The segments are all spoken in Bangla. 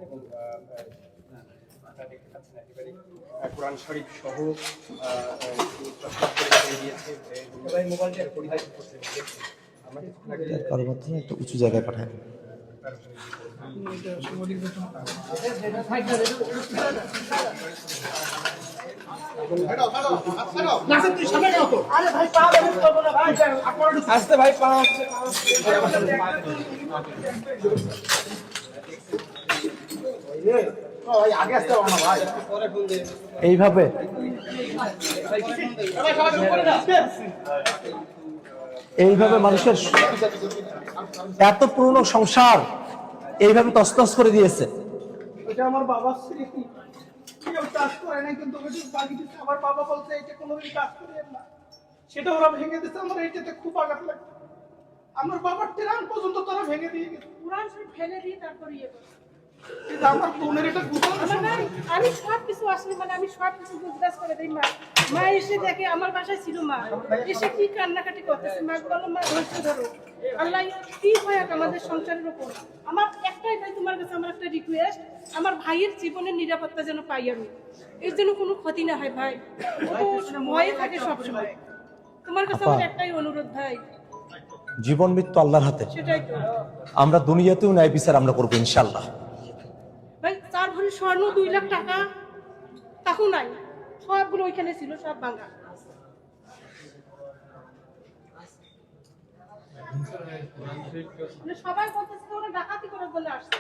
এবং আপনারা দেখতে পাচ্ছেন একেবারে কোরআন শরীফ সহ দিয়েছে মোবাইলটা পরিহার করতে কারোর মাধ্যমে একটা উঁচু জায়গায় পাঠায়। আসতে ভাই পা এইভাবে এইভাবে মানুষের এত পুরনো সংসার এইভাবে তছনছ করে দিয়েছে। এটা আমার বাবার স্মৃতি, কেউ চাষ করে নাই কিন্তু বাকি দিচ্ছে। আমার বাবা বলছে এটা কোনোদিন চাষ করিয়েন না, সেটা ওরা ভেঙে দিচ্ছে। আমার এইটাতে খুব আঘাত লাগে। আমার বাবার ট্রেন পর্যন্ত তারা ভেঙে দিয়ে গেছে, পুরান সব ফেলে দিয়ে তারপর ইয়ে করে। এটা আমার বোনের এটা আমি সব কিছু আসলে আমি সব কিছু গুজরাজ করে দিই। মা এসে দেখে আমার বাসায় ছিল, মা এসে কি কান্নাকাটি করতেছে। মা বলো মা ধৈর্য ধরো, আল্লাহ কি হয় আমাদের সংসারের উপর। আমার একটাই ভাই, তোমার কাছে আমার একটা রিকোয়েস্ট, আমার ভাইয়ের জীবনের নিরাপত্তা যেন পাই আমি, এর জন্য কোনো ক্ষতি না হয় ভাই। ও ভয়ে থাকে সবসময়। তোমার কাছে আমার একটাই অনুরোধ ভাই, জীবন মৃত্যু আল্লাহর হাতে। সেটাই তো আমরা দুনিয়াতেও ন্যায় বিচার আমরা করবো ইনশাআল্লাহ। ভাই 4 ভরি স্বর্ণ, 2 লাখ টাকা তাকু নাই, সবগুলো ওইখানে ছিল, সব ভাঙা। সবাই বলতেছে ওরা ডাকাতি করে বলে আসছে।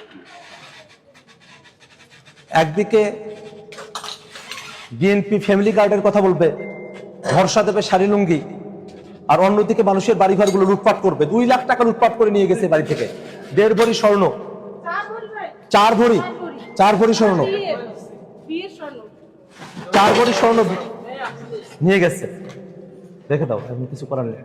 একদিকে বিএনপি ফ্যামিলি গার্ডের কথা বলবে, ভরসা দেবে শাড়ি লুঙ্গি, আর অন্যদিকে মানুষের বাড়িঘরগুলো লুটপাট করবে। 2 লাখ টাকা লুটপাট করে নিয়ে গেছে বাড়ি থেকে। 1.5 ভরি স্বর্ণ, 4 ভরি স্বর্ণ, 4 ভরি স্বর্ণ নিয়ে গেছে। দেখে দাও, এমন কিছু করার নেই।